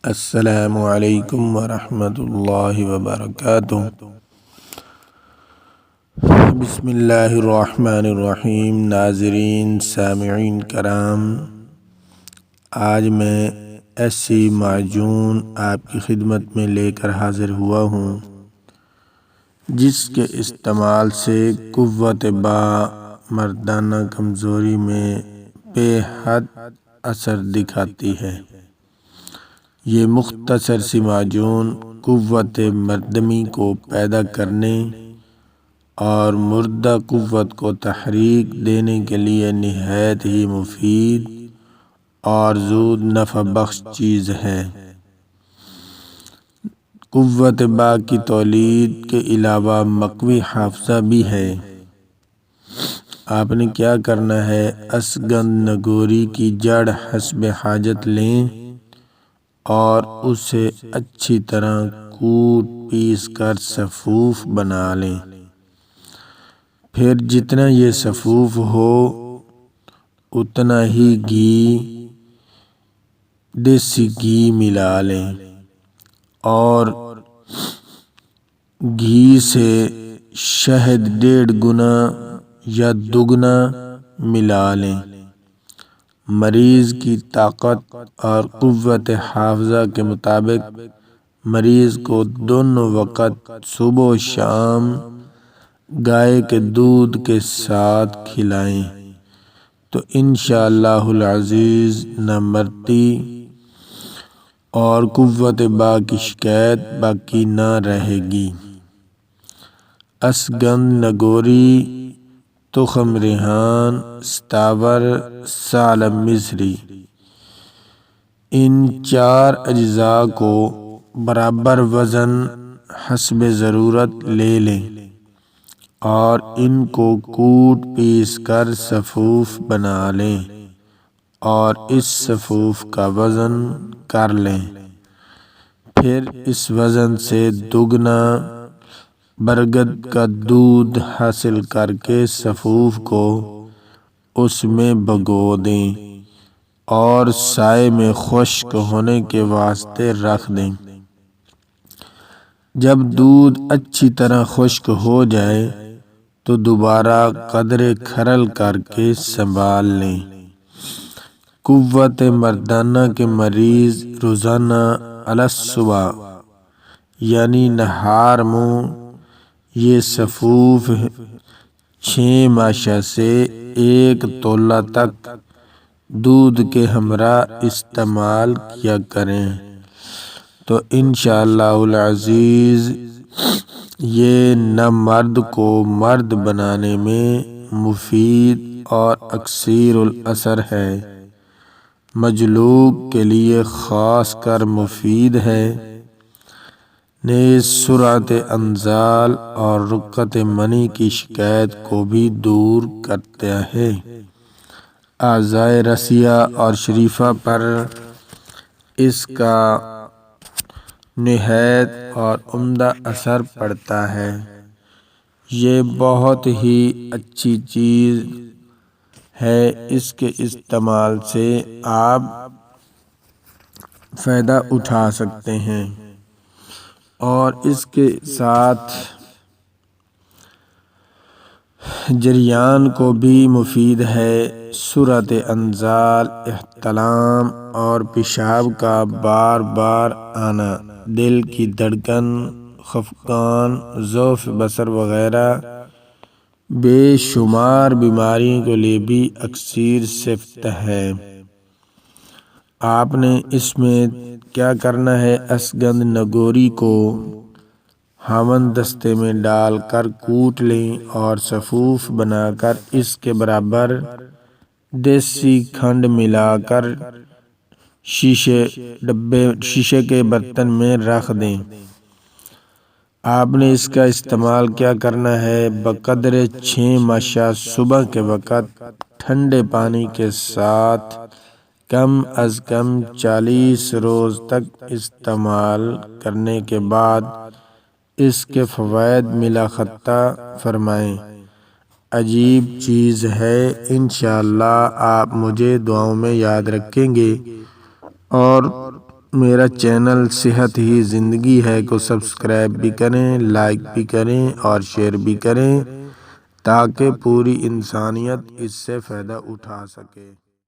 السلام علیکم ورحمۃ اللہ وبرکاتہ۔ بسم اللہ الرحمن الرحیم۔ ناظرین، سامعین کرام، آج میں ایسی معجون آپ کی خدمت میں لے کر حاضر ہوا ہوں جس کے استعمال سے قوت مردانہ کمزوری میں بے حد اثر دکھاتی ہے۔ یہ مختصر سی معجون قوت مردمی کو پیدا کرنے اور مردہ قوت کو تحریک دینے کے لیے نہایت ہی مفید اور زود نفع بخش چیز ہے۔ قوت کی تولید کے علاوہ مقوی حافظہ بھی ہے۔ آپ نے کیا کرنا ہے، اسگند نگوری کی جڑ حسب حاجت لیں اور اسے اچھی طرح کوٹ پیس کر سفوف بنا لیں۔ پھر جتنا یہ سفوف ہو اتنا ہی دیسی گھی ملا لیں اور گھی سے شہد 1.5 گنا یا دگنا ملا لیں۔ مریض کی طاقت اور قوت حافظہ کے مطابق مریض کو دونوں وقت صبح و شام گائے کے دودھ کے ساتھ کھلائیں تو انشاءاللہ العزیز نہ مردی اور قوت کی شکایت باقی نہ رہے گی۔ اسگند نگوری، تخم ریحان، ستاور، سالم مصری، ان 4 اجزاء کو برابر وزن حسب ضرورت لے لیں اور ان کو کوٹ پیس کر سفوف بنا لیں اور اس سفوف کا وزن کر لیں۔ پھر اس وزن سے دگنا برگد کا دودھ حاصل کر کے سفوف کو اس میں بھگو دیں اور سائے میں خشک ہونے کے واسطے رکھ دیں۔ جب دودھ اچھی طرح خشک ہو جائے تو دوبارہ قدرے کھرل کر کے سنبھال لیں۔ قوت مردانہ کے مریض روزانہ الصبح یعنی نہار منہ یہ سفوف 6 ماشا سے 1 تولہ تک دودھ کے ہمراہ استعمال کیا کریں تو انشاءاللہ العزیز یہ نہ مرد کو مرد بنانے میں مفید اور اکثیر الاثر ہے، مجلوب کے لیے خاص کر مفید ہے، نیز سرعت انزال اور رقت منی کی شکایت کو بھی دور کرتا ہے۔ اعضائے رسیہ اور شریفہ پر اس کا نہایت اور عمدہ اثر پڑتا ہے۔ یہ بہت ہی اچھی چیز ہے، اس کے استعمال سے آپ فائدہ اٹھا سکتے ہیں اور اس کے ساتھ جریان کو بھی مفید ہے۔ سرعت انزال، احتلام اور پیشاب کا بار بار آنا، دل کی دھڑکن، خفقان، ضعف بصر وغیرہ بے شمار بیماریوں کے لیے بھی اکثیر صفت ہے۔ آپ نے اس میں کیا کرنا ہے، اسگند نگوری کو ہاون دستے میں ڈال کر کوٹ لیں اور سفوف بنا کر اس کے برابر دیسی کھنڈ ملا کر شیشے کے برتن میں رکھ دیں۔ آپ نے اس کا استعمال کیا کرنا ہے، بقدر 6 ماشا صبح کے وقت ٹھنڈے پانی کے ساتھ کم از کم 40 روز تک استعمال کرنے کے بعد اس کے فوائد ملا خطہ فرمائیں۔ عجیب چیز ہے، انشاءاللہ آپ مجھے دعاؤں میں یاد رکھیں گے اور میرا چینل صحت ہی زندگی ہے کو سبسکرائب بھی کریں، لائک بھی کریں اور شیئر بھی کریں تاکہ پوری انسانیت اس سے فائدہ اٹھا سکے۔